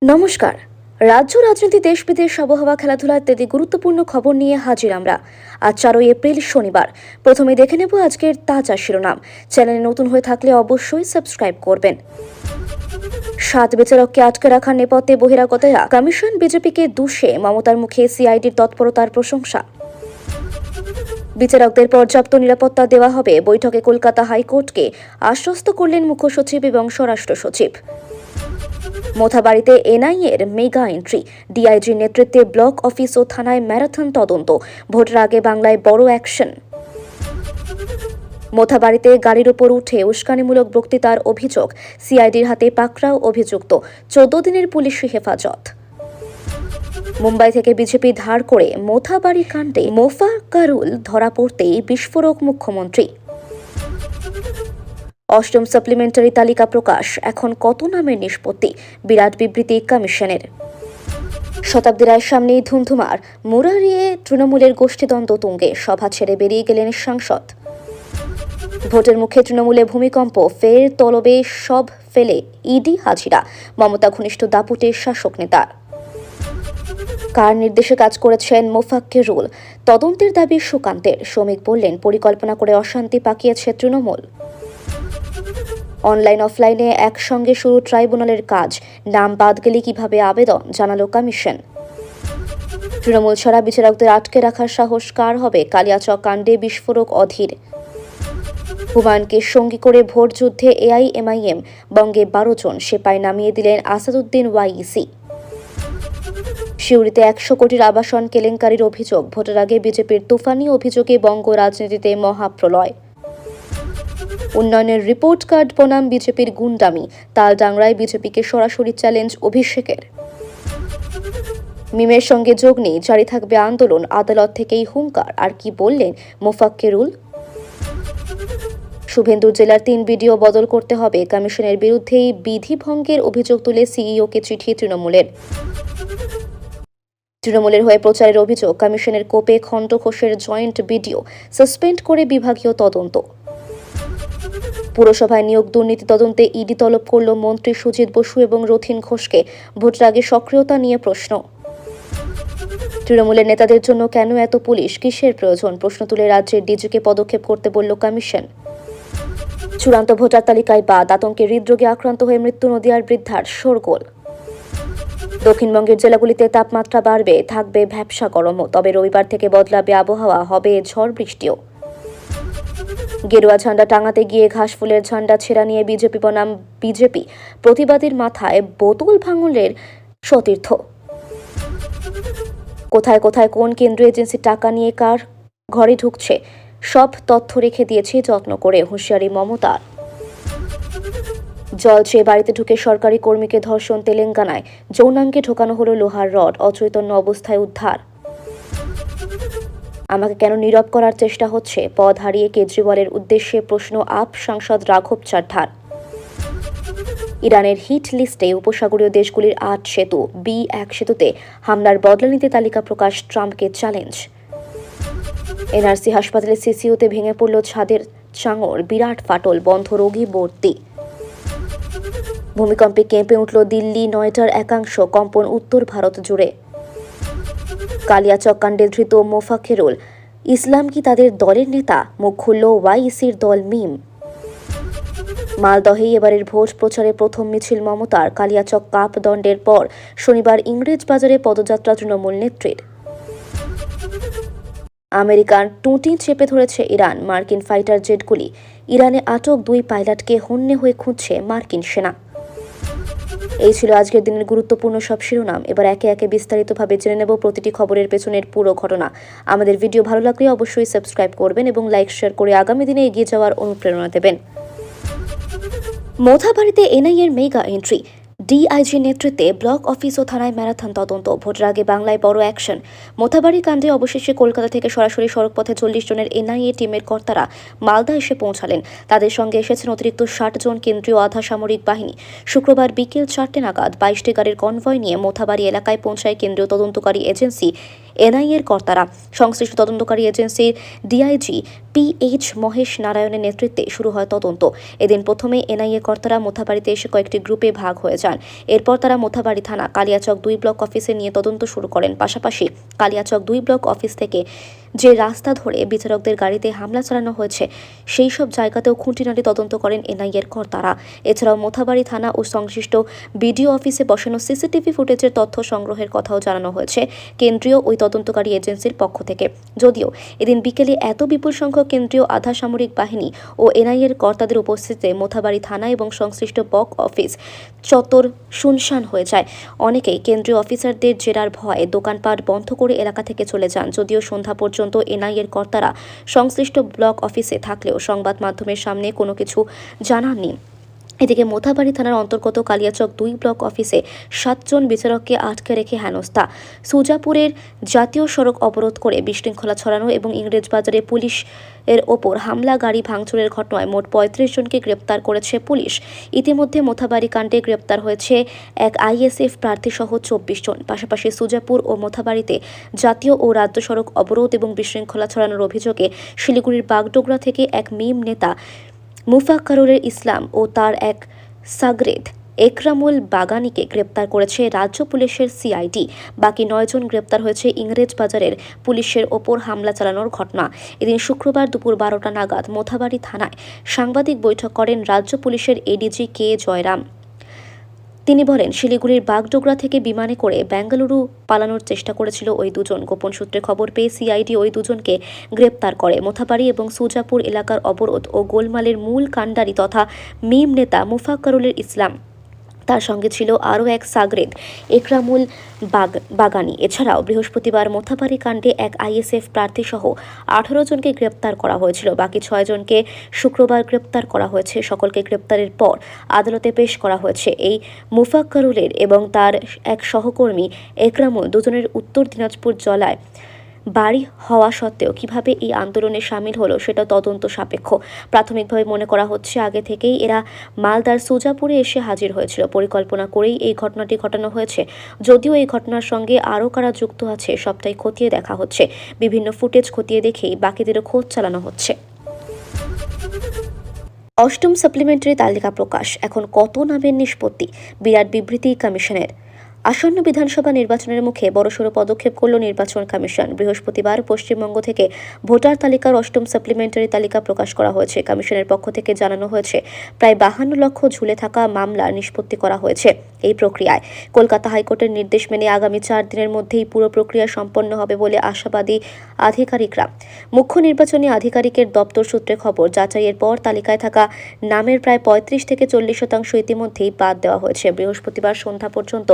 নমস্কার। রাজ্য রাজনীতি, দেশ বিদেশ, আবহাওয়া, খেলাধুলা ইত্যাদি গুরুত্বপূর্ণ খবর নিয়ে হাজির আমরা। আজ 4 এপ্রিল শনিবার। প্রথমে দেখে নেব আজকের তাজা শিরোনাম। চ্যানেলে নতুন হয়ে থাকলে অবশ্যই সাবস্ক্রাইব করবেন। 7 বিচারককে আটকে রাখার নেপথ্যে বহিরাগতেরা, কমিশন বিজেপিকে দুষে মমতার মুখে সিআইডির তৎপরতার প্রশংসা। বিচারকদের পর্যাপ্ত নিরাপত্তা দেওয়া হবে, বৈঠকে কলকাতা হাইকোর্টকে আশ্বস্ত করলেন মুখ্য সচিব এবং স্বরাষ্ট্র সচিব। মোথাবাড়িতে এনআইএর মেগা এন্ট্রি, ডিআইজির নেতৃত্বে ব্লক অফিস ও থানায় ম্যারাথন তদন্ত, ভোটের আগে বাংলায় বড় অ্যাকশন। মোথাবাড়িতে গাড়ির উপর উঠে উস্কানিমূলক বক্তৃতার অভিযোগ, সিআইডির হাতে পাকড়াও অভিযুক্ত, 14 দিনের পুলিশি হেফাজত। মুম্বাই থেকে বিজেপি ধার করে মোথাবাড়ি কাণ্ডে মোফাক্কারুল ধরা পড়তেই বিস্ফোরক মুখ্যমন্ত্রী। অষ্টম সাপ্লিমেন্টারি তালিকা প্রকাশ, এখন কত নামের নিষ্পত্তি, বিরাট বিবৃতি কমিশনের। শতাব্দী রায়ের সামনেই ধুমধুমার, মুরারিয়ে তৃণমূলের গোষ্ঠীদ্বন্দ্ব তুঙ্গে, সভা ছেড়ে বেরিয়ে গেলেন সাংসদ। ভোটের মুখে তৃণমূলে ভূমিকম্প, ফের তলবে সব ফেলে ইডি হাজিরা, মমতা ঘনিষ্ঠ দাপুটে শাসক নেতার। কার নির্দেশে কাজ করেছেন মোফাক্কেরুল, তদন্তের দাবি সুকান্তের। শ্রমিক বললেন, পরিকল্পনা করে অশান্তি পাকিয়েছে তৃণমূল। অনলাইন অফলাইনে একসঙ্গে শুরু ট্রাইব্যুনালের কাজ, নাম বাদ গেলে কিভাবে আবেদন, জানালো কমিশন। তৃণমূল ছাড়া বিচারকদের আটকে রাখার সাহস কার হবে, কালিয়াচক কাণ্ডে বিস্ফোরক অধীর। হুমায়ুনকে সঙ্গী করে ভোট যুদ্ধে এআইএমআইএম, বঙ্গে 12 জন সেপাই নামিয়ে দিলেন আসাদুদ্দিন ওয়াইসি। সিউড়িতে 100 কোটির আবাসন কেলেঙ্কারির অভিযোগ, ভোটের আগে বিজেপির তুফানি অভিযোগে বঙ্গ রাজনীতিতে মহাপ্রলয়। উন্নয়নের রিপোর্ট কার্ড বনাম বিজেপির গুন্ডামি, তালডাংরায় বিজেপিকে সরাসরি চ্যালেঞ্জ অভিষেকের। মিমের সঙ্গে যোগ নেই, জারি থাকবে আন্দোলন, আদালত থেকেই হুঙ্কার। আর কি বললেন মোফাক্কেরুল? শুভেন্দু জেলার 3 বিডিও বদল করতে হবে, কমিশনের বিরুদ্ধেই বিধি ভঙ্গের অভিযোগ তুলে সিইওকে চিঠি তৃণমূলের। তৃণমূলের হয়ে প্রচারের অভিযোগ, কমিশনের কোপে খণ্ডঘোষের জয়েন্ট বিডিও, সাসপেন্ড করে বিভাগীয় তদন্ত। পুরসভায় নিয়োগ দুর্নীতি তদন্তে ইডি তলব করল মন্ত্রী সুজিত বসু এবং রথীন ঘোষকে, ভোটের আগে সক্রিয়তা নিয়ে প্রশ্ন। তৃণমূলের নেতাদের জন্য কেন এত পুলিশ, কিসের প্রয়োজন, প্রশ্ন তুলে রাজ্যের ডিজিকে পদক্ষেপ করতে বলল কমিশন। চূড়ান্ত ভোটার তালিকায় বাদ, আতঙ্কে হৃদরোগে আক্রান্ত হয়ে মৃত্যু নদিয়ার বৃদ্ধার, শোরগোল। দক্ষিণবঙ্গের জেলাগুলিতে তাপমাত্রা বাড়বে, থাকবে ভ্যাপসা গরমও, তবে রবিবার থেকে বদলাবে আবহাওয়া, হবে ঝড় বৃষ্টিও। গেরুয়া ঝান্ডা টাঙাতে গিয়ে ঘাসফুলের ঝান্ডা ছেঁড়া নিয়ে বিজেপি বনাম বিজেপি, প্রতিবাদীর মাথায় বোতল ভাঙলের সতীর্থ। কোথায় কোথায় কোন কেন্দ্রীয় এজেন্সি টাকা নিয়ে কার ঘরে ঢুকছে, সব তথ্য রেখে দিয়েছে যত্ন করে, হুঁশিয়ারি মমতার। জল চেয়ে বাড়িতে ঢুকে সরকারি কর্মীকে ধর্ষণ তেলেঙ্গানায়, যৌনাঙ্গে ঢোকানো হলো লোহার রড, অচৈতন্য অবস্থায় উদ্ধার। আমাকে কেন নীরব করার চেষ্টা হচ্ছে, পদ হারিয়ে কেজরিওয়ালের উদ্দেশ্যে প্রশ্ন আপ সাংসদ রাঘব চাড্ডার। ইরানের হিট লিস্টে উপসাগরীয় দেশগুলির 8 সেতু, B1 সেতুতে হামলার বদলা নিতে তালিকা প্রকাশ, ট্রাম্পকে চ্যালেঞ্জ। এনআরসি হাসপাতালে সিসিউতে ভেঙে পড়ল ছাদের চাঙড়, বিরাট ফাটল, বন্ধ রোগী ভর্তি। ভূমিকম্পে কেঁপে উঠল দিল্লি, নয়ডার একাংশ, কম্পন উত্তর ভারত জুড়ে। কালিয়াচক কাণ্ডে ধৃত মোফাক্কেরুল, ইসলাম কি তাদের দলের নেতা, মুখ খুলল ওয়াইসির দল মিম। মালদহেই এবারের ভোট প্রচারে প্রথম মিছিল মমতার, কালিয়াচক কাপ দণ্ডের পর শনিবার ইংরেজ বাজারে পদযাত্রা তৃণমূল নেত্রীর। আমেরিকার টুঁটি চেপে ধরেছে ইরান, মার্কিন ফাইটার জেটগুলি, ইরানে আটক 2 পাইলটকে হন্যে হয়ে খুঁজছে মার্কিন সেনা। এই ছিল আজকের দিনের গুরুত্বপূর্ণ সব শিরোনাম। এবার একে একে বিস্তারিতভাবে জেনে নেব প্রতিটি খবরের পেছনের পুরো ঘটনা। আমাদের ভিডিও ভালো লাগলে অবশ্যই সাবস্ক্রাইব করবেন এবং লাইক শেয়ার করে আগামী দিনে এগিয়ে যাওয়ার অনুপ্রেরণা দেবেন। মোথাবাড়িতে এনআইএর মেগা এন্ট্রি, ডিআইজির নেতৃত্বে ব্লক অফিস ও থানায় ম্যারাথন তদন্ত, ভোটের আগে বাংলায় বড় অ্যাকশন। মোথাবাড়ি কাণ্ডে অবশেষে কলকাতা থেকে সরাসরি সড়কপথে 40 জনের এনআইএ টিমের কর্তারা মালদা এসে পৌঁছালেন। তাদের সঙ্গে এসেছেন অতিরিক্ত 60 জন কেন্দ্রীয় আধা সামরিক বাহিনী। শুক্রবার বিকেল 4টে নাগাদ 22টি গাড়ির কনভয় নিয়ে মোথাবাড়ি এলাকায় পৌঁছায় কেন্দ্রীয় তদন্তকারী এজেন্সি এনআইএর কর্তারা। সংশ্লিষ্ট তদন্তকারী এজেন্সির ডিআইজি PH মহেশ নারায়ণের নেতৃত্বে শুরু হয় তদন্ত। এদিন প্রথমে এনআইএ কর্তারা মোথাবাড়িতে এসে কয়েকটি গ্রুপে ভাগ হয়ে যান। এরপর তারা মোথাবাড়ি থানা কালিয়াচক 2 ব্লক অফিসে নিয়ে তদন্ত শুরু করেন। পাশাপাশি কালিয়াচক 2 ব্লক অফিস থেকে যে রাস্তা ধরে বিচারকদের গাড়িতে হামলা চালানো হয়েছে সেই সব জায়গাতেও খুঁটিনাটি তদন্ত করেন এনআইএর কর্তারা। এছাড়াও মোথাবাড়ি থানা ও সংশ্লিষ্ট বিডিও অফিসে বসানো সিসিটিভি ফুটেজের তথ্য সংগ্রহের কথাও জানানো হয়েছে কেন্দ্রীয় ওই তদন্তকারী এজেন্সির পক্ষ থেকে। যদিও এদিন বিকেলে এত বিপুল সংখ্যক কেন্দ্রীয় আধা সামরিক বাহিনী ও এনআইএর কর্তাদের উপস্থিতিতে মোথাবাড়ি থানা এবং সংশ্লিষ্ট ব্লক অফিস চত্বর শুনশান হয়ে যায়। অনেকেই কেন্দ্রীয় অফিসারদের জেরার ভয়ে দোকানপাট বন্ধ করে এলাকা থেকে চলে যান। যদিও সন্ধ্যা পর্যন্ত এনআইএর কর্তারা সংশ্লিষ্ট ব্লক অফিসে থাকলেও সংবাদ মাধ্যমের সামনে কোনো কিছু জানাননি। এদিকে মোথাবাড়ি থানার অন্তর্গত কালিয়াচক 2 ব্লক অফিসে 7 জন বিচারককে আটকে রেখে হেনস্থা, সুজাপুরের জাতীয় সড়ক অবরোধ করে বিশৃঙ্খলা ছড়ানো এবং ইংরেজবাজারে পুলিশের ওপর হামলা, গাড়ি ভাঙচুরের ঘটনায় মোট 35 জনকে গ্রেপ্তার করেছে পুলিশ। ইতিমধ্যে মোথাবাড়ি কাণ্ডে গ্রেপ্তার হয়েছে এক আইএসএফ প্রার্থী সহ 24 জন। পাশাপাশি সুজাপুর ও মোথাবাড়িতে জাতীয় ও রাজ্য সড়ক অবরোধ এবং বিশৃঙ্খলা ছড়ানোর অভিযোগে শিলিগুড়ির বাগডোগরা থেকে এক মিম নেতা মুফাক্কারুল ইসলাম ও তার এক সাগরেদ একরামুল বাগানিকে গ্রেপ্তার করেছে রাজ্য পুলিশের সিআইডি। বাকি 9 জন গ্রেপ্তার হয়েছে ইংরেজবাজারের পুলিশের ওপর হামলা চালানোর ঘটনা। এদিন শুক্রবার দুপুর 12টা নাগাদ মোথাবাড়ি থানায় সাংবাদিক বৈঠক করেন রাজ্য পুলিশের এডিজি কে জয়রাম। তিনি বলেন, শিলিগুড়ির বাগডোগরা থেকে বিমানে করে বেঙ্গালুরু পালানোর চেষ্টা করেছিল ওই দুজন। গোপন সূত্রে খবর পেয়ে সিআইডি ওই দুজনকে গ্রেপ্তার করে। মোথাবাড়ি এবং সুজাপুর এলাকার অবরোধ ও গোলমালের মূল কাণ্ডারি তথা মিম নেতা মুফাক্কারুল ইসলাম, তার সঙ্গে ছিল আরও এক সাগরেদ একরামুল বাগানি। এছাড়াও বৃহস্পতিবার মোথাবাড়ি কাণ্ডে এক আইএসএফ প্রার্থী সহ 18 জনকে গ্রেপ্তার করা হয়েছিল। বাকি 6 জনকে শুক্রবার গ্রেপ্তার করা হয়েছে। সকলকে গ্রেপ্তারের পর আদালতে পেশ করা হয়েছে। এই মুফাক্কারুলের এবং তার এক সহকর্মী একরামুল দুজনের উত্তর দিনাজপুর জেলায় বাড়ি হওয়া সত্ত্বেও কিভাবে এই আন্দোলনে সামিল হলো সেটা তদন্ত সাপেক্ষ। প্রাথমিকভাবে মনে করা হচ্ছে আগে থেকেই এরা মালদার সুজাপুরে এসে হাজির হয়েছিল। পরিকল্পনা করেই এই ঘটনাটি ঘটানো হয়েছে। যদিও এই ঘটনার সঙ্গে আরও কারা যুক্ত আছে সবটাই খতিয়ে দেখা হচ্ছে। বিভিন্ন ফুটেজ খতিয়ে দেখেই বাকিদেরও খোঁজ চালানো হচ্ছে। অষ্টম সাপ্লিমেন্টারি তালিকা প্রকাশ, এখন কত নামের নিষ্পত্তি? বিরাট বিবৃতি কমিশনের। আসন্ন বিধানসভা নির্বাচনের মুখে বড়সড় পদক্ষেপ করল নির্বাচন কমিশন। বৃহস্পতিবার পশ্চিমবঙ্গ থেকে ভোটার তালিকার অষ্টম সাপ্লিমেন্টারি তালিকা প্রকাশ করা হয়েছে। কমিশনের পক্ষ থেকে জানানো হয়েছে প্রায় 52 লক্ষ ঝুলে থাকা মামলা নিষ্পত্তি করা হয়েছে। এই প্রক্রিয়ায় কলকাতা হাইকোর্টের নির্দেশ মেনে আগামী 4 দিনের মধ্যেই পুরো প্রক্রিয়া সম্পন্ন হবে বলে আশাবাদী আধিকারিকরা। মুখ্য নির্বাচনী আধিকারিকের দপ্তর সূত্রে খবর, যাচাইয়ের পর তালিকায় থাকা নামের প্রায় 35 থেকে 40% ইতিমধ্যেই বাদ দেওয়া হয়েছে। বৃহস্পতিবার সন্ধ্যা পর্যন্ত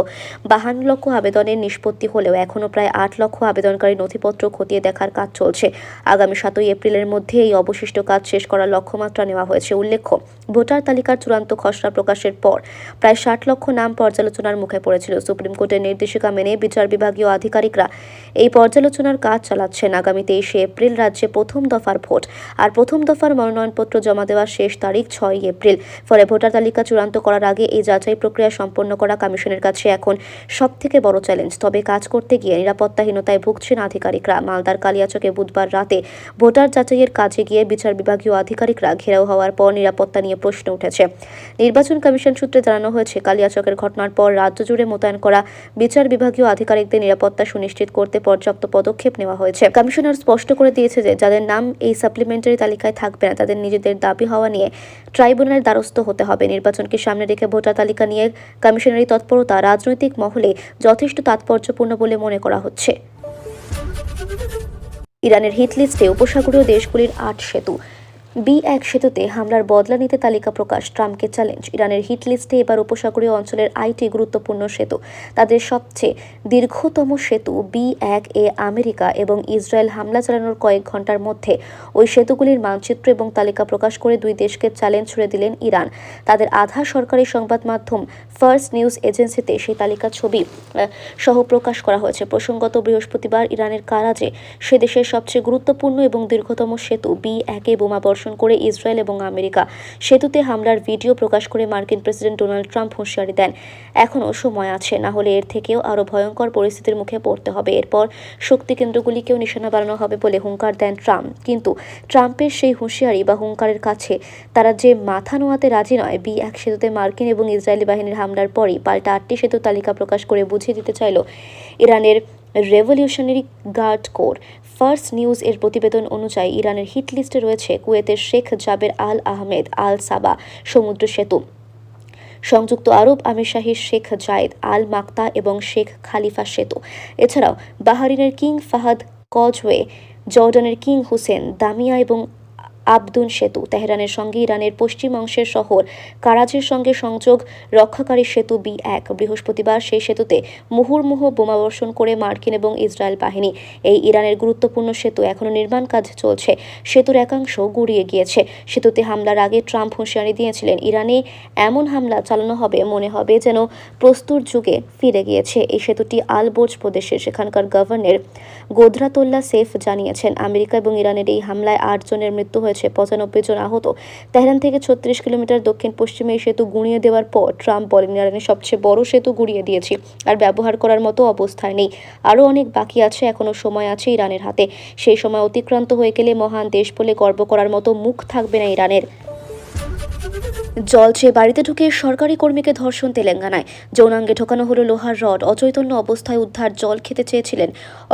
52 লক্ষ আবেদনের নিষ্পত্তি হলেও এখনও প্রায় 8 লক্ষ আবেদনকারী নথিপত্র খতিয়ে দেখার কাজ চলছে। আগামী 7 এপ্রিলের মধ্যে এই অবশিষ্ট কাজ শেষ করার লক্ষ্যমাত্রা নেওয়া হয়েছে। উল্লেখ্য, ভোটার তালিকার চূড়ান্ত খসড়া প্রকাশের পর প্রায় 60 লক্ষ নাম পর্যালোচনার মুখে পড়েছিল। সুপ্রিম কোর্টের নির্দেশিকা মেনে বিচার বিভাগীয় আধিকারিকরা এই পর্যালোচনার কাজ চালাচ্ছেন। আগামী 23 এপ্রিল রাজ্যে প্রথম দফার ভোট, আর প্রথম দফার মনোনয়নপত্র জমা দেওয়ার শেষ তারিখ 6 এপ্রিল। ফলে ভোটার তালিকা চূড়ান্ত করার আগে এই যাচাই প্রক্রিয়া সম্পন্ন করা কমিশনের কাছে এখন সবথেকে বড় চ্যালেঞ্জ। তবে কাজ করতে গিয়ে নিরাপত্তাহীনতায় ভুগছেন আধিকারিকরা। মালদার কালিয়াচকে বুধবার রাতে ভোটার যাচাইয়ের কাজে গিয়ে বিচার বিভাগীয় আধিকারিকরা ঘেরাও হওয়ার পর নিরাপত্তা নিয়ে প্রশ্ন উঠেছে। নির্বাচন কমিশন সূত্রে জানানো হয়েছে, কালিয়াচকের ঘটনার পর রাজ্য জুড়ে মোতায়েন করা বিচার বিভাগীয় আধিকারিকদের নিরাপত্তা সুনিশ্চিত করতে পর্যাপ্ত পদক্ষেপ নেওয়া হয়েছে। কমিশনার স্পষ্ট করে দিয়েছে যে যাদের নাম এই সাপ্লিমেন্টারি তালিকায় থাকবে না তাদের নিজেদের দাবি হওয়া নিয়ে ট্রাইব্যুনালের দ্বারস্থ হতে হবে। নির্বাচনকে সামনে রেখে ভোটার তালিকা নিয়ে কমিশনারি তৎপরতা রাজনৈতিক মহলে যথেষ্ট তাৎপর্যপূর্ণ বলে মনে করা হচ্ছে। ইরানের হিট লিস্টে উপসাগরীয় দেশগুলির 8 সেতু। B1 সেতুতে হামলার বদলা নিতে তালিকা প্রকাশ, ট্রাম্পকে চ্যালেঞ্জ। ইরানের হিট লিস্টে এবার উপসাগরীয় অঞ্চলের 8টি গুরুত্বপূর্ণ সেতু। তাদের সবচেয়ে দীর্ঘতম সেতু B1-এ আমেরিকা এবং ইসরায়েল হামলা চালানোর কয়েক ঘন্টার মধ্যে ওই সেতুগুলির মানচিত্র এবং তালিকা প্রকাশ করে দুই দেশকে চ্যালেঞ্জ ছুড়ে দিলেন ইরান। তাদের আধা সরকারি সংবাদ মাধ্যম ফার্স্ট নিউজ এজেন্সিতে সেই তালিকা ছবি সহ প্রকাশ করা হয়েছে। প্রসঙ্গত, বৃহস্পতিবার ইরানের কারাজে সে দেশের সবচেয়ে গুরুত্বপূর্ণ এবং দীর্ঘতম সেতু B1-এ বোমাবর্ষণ বর্ষণ করে ইসরায়েল এবং আমেরিকা। সেতুতে হামলার ভিডিও প্রকাশ করে মার্কিন প্রেসিডেন্ট ডোনাল্ড ট্রাম্প হুঁশিয়ারি দেন, এখনও সময় আছে, না হলে এর থেকেও আরও ভয়ঙ্কর পরিস্থিতির মুখে পড়তে হবে। এরপর শক্তি কেন্দ্রগুলিকেও নিশানা বানানো হবে বলে হুঙ্কার দেন ট্রাম্প। কিন্তু ট্রাম্পের সেই হুঁশিয়ারি বা হুঙ্কারের কাছে তারা যে মাথা নোয়াতে রাজি নয়। B1 সেতুতে মার্কিন এবং ইসরায়েলি বাহিনীর হামলার পরই পাল্টা 8টি সেতুর তালিকা প্রকাশ করে বুঝিয়ে দিতে চাইল ইরানের Revolutionary Guard Corps. First News এর প্রতিবেদন অনুযায়ী ইরানের হিট লিস্টে রয়েছে কুয়েতের শেখ জাবের আল আহমেদ আল সাবা সমুদ্র সেতু, সংযুক্ত আরব আমিরশাহীর শেখ জায়েদ আল মাক্তা এবং শেখ খালিফা সেতু। এছাড়াও বাহরাইনের কিং ফাহাদ কজওয়ে, জর্ডানের কিং হুসেন দামিয়া এবং আবদুন সেতু, তেহরানের সঙ্গে ইরানের পশ্চিম অংশের শহর কারাজের সঙ্গে সংযোগ রক্ষাকারী সেতু B1। বৃহস্পতিবার সেই সেতুতে মুহুর্মুহু বোমাবর্ষণ করে মার্কিন এবং ইসরায়েল বাহিনী। এই ইরানের গুরুত্বপূর্ণ সেতু এখনও নির্মাণ কাজ চলছে, সেতুর একাংশ গুড়িয়ে গিয়েছে। সেতুতে হামলার আগে ট্রাম্প হুঁশিয়ারি দিয়েছিলেন, ইরানে এমন হামলা চালানো হবে মনে হবে যেন প্রস্তুর যুগে ফিরে গিয়েছে। এই সেতুটি আল-বোর্জ প্রদেশের, সেখানকার গভর্নর গোদরাতোল্লা সেফ জানিয়েছেন, আমেরিকা এবং ইরানের এই হামলায় 8 জনের মৃত্যু হয়েছে, 95 জন আহত। তেহরান থেকে 36 কিলোমিটার দক্ষিণ পশ্চিমে এই সেতু গুঁড়িয়ে দেওয়ার পর ট্রাম্প বলেন, ইরানের সবচেয়ে বড় সেতু গুঁড়িয়ে দিয়েছি, আর ব্যবহার করার মতো অবস্থায় নেই, আরও অনেক বাকি আছে, এখনও সময় আছে ইরানের হাতে। সেই সময় অতিক্রান্ত হয়ে গেলে মহান দেশ বলে গর্ব করার মতো মুখ থাকবে না ইরানের। জল চেয়ে বাড়িতে ঢুকে সরকারি কর্মীকে ধর্ষণ তেলেঙ্গানায়। যৌনাঙ্গে ঢোকানো হলো লোহার রড, অচৈতন্য অবস্থায় উদ্ধার। জল খেতে চেয়েছিলেন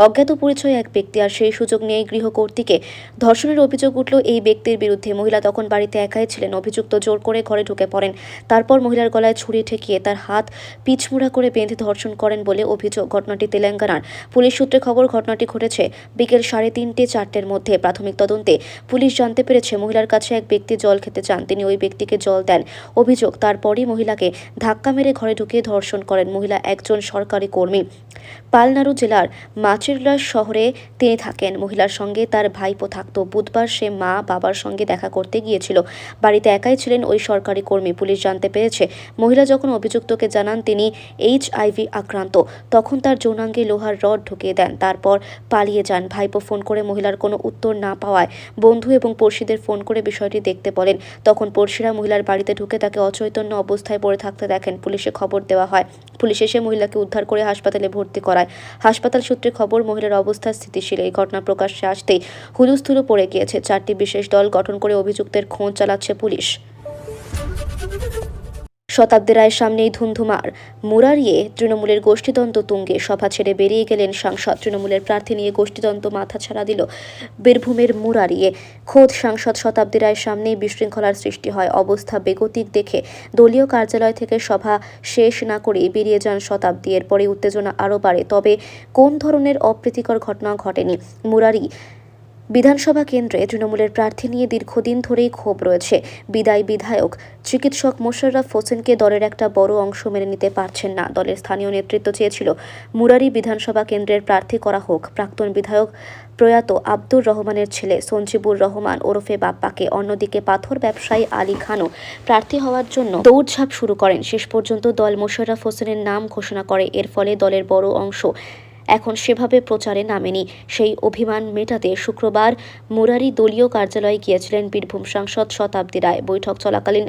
অজ্ঞাত পরিচয় এক ব্যক্তি, আর সেই সুযোগ নিয়ে গৃহকর্ত্রীকে ধর্ষণের অভিযোগ উঠল এই ব্যক্তির বিরুদ্ধে। মহিলা তখন বাড়িতে একাই ছিলেন। অভিযুক্ত জোর করে ঘরে ঢুকে পড়েন, তারপর মহিলার গলায় ছুরি ঠেকিয়ে তার হাত পিছমুড়া করে বেঁধে ধর্ষণ করেন বলে অভিযোগ। ঘটনাটি তেলেঙ্গানার পুলিশ সূত্রে খবর। ঘটনাটি ঘটেছে বিকেল 3:30-4টের মধ্যে। প্রাথমিক তদন্তে পুলিশ জানতে পেরেছে, মহিলার কাছে এক ব্যক্তি জল খেতে চান, তিনি ওই ব্যক্তিকে জল দেন। অভিযোগ, তারপরই মহিলাকে ধাক্কা মেরে ঘরে ঢুকিয়ে ধর্ষণ করেন। মহিলা একজন সরকারি কর্মী, পালনাড়ু জেলার মাচিরলা শহরে তিনি থাকেন। মহিলার সঙ্গে তার ভাইপো থাকত। বুধবার সে মা বাবার সঙ্গে দেখা করতে গিয়েছিল, বাড়িতে একাই ছিলেন ওই সরকারি কর্মী। পুলিশ জানতে পেরেছে, মহিলা যখন অভিযুক্তকে জানান তিনি HIV আক্রান্ত, তখন তার যৌনাঙ্গে লোহার রড ঢুকিয়ে দেন, তারপর পালিয়ে যান। ভাইপো ফোন করে মহিলার কোনো উত্তর না পাওয়ায় বন্ধু এবং পড়শিদের ফোন করে বিষয়টি দেখতে বলেন। তখন পড়শিরা মহিলার বাড়িতে ঢুকে তাকে অচৈতন্য অবস্থায় পড়ে থাকতে দেখেন। পুলিশে খবর দেওয়া হয়। পুলিশ এসে মহিলাকে উদ্ধার করে হাসপাতালে ভর্তি করায়। হাসপাতাল সূত্রে খবর, মহিলার অবস্থা স্থিতিশীল। এই ঘটনা প্রকাশ্যে আসতেই হুলস্থুলও পড়ে গিয়েছে। 4টি বিশেষ দল গঠন করে অভিযুক্তের খোঁজ চালাচ্ছে পুলিশ। শতাব্দী রায়ের সামনেই ধুন্ধুমার মুরারিয়ে, তৃণমূলের গোষ্ঠীদ্বন্দ্ব তুঙ্গে। সভা ছেড়ে বেরিয়ে গেলেন সাংসদ। তৃণমূলের প্রার্থী নিয়ে গোষ্ঠীদ্বন্দ্ব মাথাছাড়া দিল বীরভূমের মুরারিয়ে। খোদ সাংসদ শতাব্দী রায়ের সামনেই বিশৃঙ্খলার সৃষ্টি হয়। অবস্থা বেগতিক দেখে দলীয় কার্যালয় থেকে সভা শেষ না করেই বেরিয়ে যান শতাব্দী। এরপরে উত্তেজনা আরও বাড়ে। তবে কোন ধরনের অপ্রীতিকর ঘটনা ঘটেনি? মুরারি বিধানসভা কেন্দ্রে তৃণমূলের প্রার্থী নিয়ে দীর্ঘদিন ধরেই ক্ষোভ রয়েছে। বিদায়ী বিধায়ক চিকিৎসক মোশাররফ হোসেনকে দলের একটা বড় অংশ মেনে নিতে পারছেন না। দলের স্থানীয় নেতৃত্ব চেয়েছিল মুরারি বিধানসভা কেন্দ্রের প্রার্থী করা হোক প্রাক্তন বিধায়ক প্রয়াত আব্দুর রহমানের ছেলে সঞ্জিবুর রহমান ওরফে বাপ্পাকে। অন্যদিকে পাথর ব্যবসায়ী আলী খানও প্রার্থী হওয়ার জন্য দৌড়ঝাঁপ শুরু করেন। শেষ পর্যন্ত দল মোশাররফ হোসেনের নাম ঘোষণা করে। এর ফলে দলের বড় অংশ এখন সেভাবে প্রচারে নামেনি। সেই অভিমান মেটাতে শুক্রবার মুরারি দলীয় কার্যালয়ে গিয়েছিলেন বীরভূম সাংসদ শতাব্দী রায়। বৈঠক চলাকালীন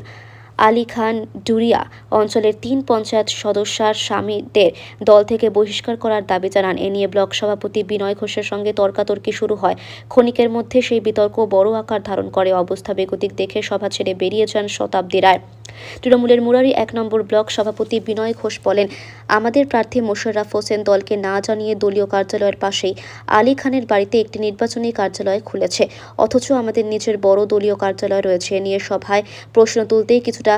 আলী খান ডুরিয়া অঞ্চলের 3 পঞ্চায়েত সদস্যার স্বামীদের দল থেকে বহিষ্কার করার দাবি জানান। এ নিয়ে ব্লক সভাপতি বিনয় ঘোষের সঙ্গে তর্কাতর্কি শুরু হয়। ক্ষণিকের মধ্যে সেই বিতর্ক বড় আকার ধারণ করে। অবস্থা বেগতিক দেখে সভা ছেড়ে বেরিয়ে যান শতাব্দী রায়। তৃণমূলের মুরারি 1 নম্বর ব্লক সভাপতি বিনয় ঘোষ বলেন, আমাদের প্রার্থী মোশাররফ হোসেন দলকে না জানিয়ে দলীয় কার্যালয়ের পাশেই আলী খানের বাড়িতে একটি নির্বাচনী কার্যালয় খুলেছে, অথচ আমাদের নিজের বড় দলীয় কার্যালয় রয়েছে। নিয়ে সভায় প্রশ্ন তুলতেই কিছুটা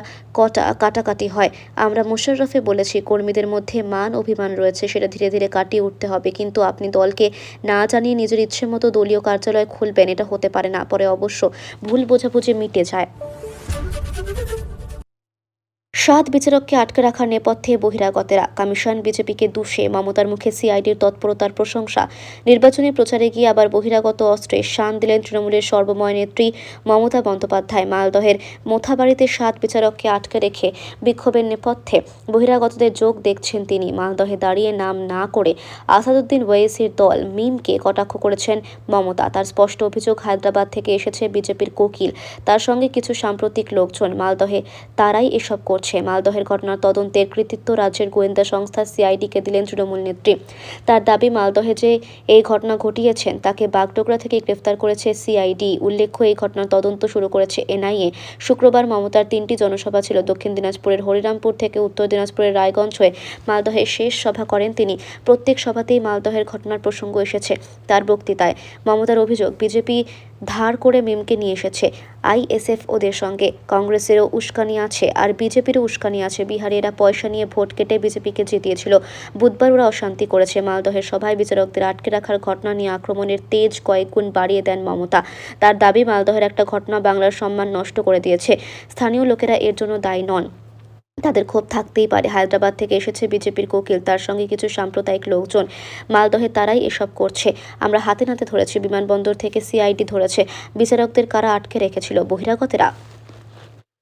কাটাকাটি হয়। আমরা মোশাররফে বলেছি, কর্মীদের মধ্যে মান অভিমান রয়েছে, সেটা ধীরে ধীরে কাটিয়ে উঠতে হবে, কিন্তু আপনি দলকে না জানিয়ে নিজের ইচ্ছে মতো দলীয় কার্যালয় খুলবেন, এটা হতে পারে না। পরে অবশ্য ভুল বোঝাবুঝি মিটে যায়। সাত বিচারককে আটকে রাখার নেপথ্যে বহিরাগতেরা। কমিশন বিজেপিকে দুষে মমতার মুখে সিআইডির তৎপরতার প্রশংসা। নির্বাচনী প্রচারে গিয়ে আবার বহিরাগত অস্ত্রে শান দিলেন তৃণমূলের সর্বময় নেত্রী মমতা বন্দ্যোপাধ্যায়। মালদহের মোথাবাড়িতে সাত বিচারককে আটকে রেখে বিক্ষোভের নেপথ্যে বহিরাগতদের যোগ দেখছেন তিনি। মালদহে দাঁড়িয়ে নাম না করে আসাদুদ্দিন ওয়েইসির দল মিমকে কটাক্ষ করেছেন মমতা। তার স্পষ্ট অভিযোগ, হায়দ্রাবাদ থেকে এসেছে বিজেপির কোকিল, তার সঙ্গে কিছু সাম্প্রতিক লোকজন। মালদহে তারাই এসব করছে। মালদহের ঘটনার তদন্তের কৃতিত্ব রাজ্যের গোয়েন্দা সংস্থা সিআইডিকে দিলেন তৃণমূল নেত্রী। তার দাবি, মালদহে যে এই ঘটনা ঘটিয়েছেন তাকে বাগডোগরা থেকে গ্রেফতার করেছে সিআইডি। উল্লেখ্য, এই ঘটনার তদন্ত শুরু করেছে এনআইএ। শুক্রবার মমতার 3টি জনসভা ছিল। দক্ষিণ দিনাজপুরের হরিরামপুর থেকে উত্তর দিনাজপুরের রায়গঞ্জ হয়ে মালদহে শেষ সভা করেন তিনি। প্রত্যেক সভাতেই মালদহের ঘটনার প্রসঙ্গ এসেছে তার বক্তৃতায়। মমতার অভিযোগ, বিজেপি ধার করে মিমকে নিয়ে এসেছে। আইএসএফ ওদের সঙ্গে, কংগ্রেসেরও উস্কানি আছে আর বিজেপিরও উস্কানি আছে। বিহারে এরা পয়সা নিয়ে ভোট কেটে বিজেপিকে জিতিয়েছিল। বুধবার ওরা অশান্তি করেছে। মালদহের সভায় বিচারকদের আটকে রাখার ঘটনা নিয়ে আক্রমণের তেজ কয়েক গুণ বাড়িয়ে দেন মমতা। তার দাবি, মালদহের একটা ঘটনা বাংলার সম্মান নষ্ট করে দিয়েছে। স্থানীয় লোকেরা এর জন্য দায়ী নন, তাদের ক্ষোভ থাকতেই পারে। হায়দ্রাবাদ থেকে এসেছে বিজেপির কোকিল, তার সঙ্গে কিছু সাম্প্রদায়িক লোকজন। মালদহে তারাই এসব করছে। আমরা হাতে নাতে ধরেছি। বিমানবন্দর থেকে সিআইডি ধরেছে। বিচারকদের কারা আটকে রেখেছিল? বহিরাগতেরা।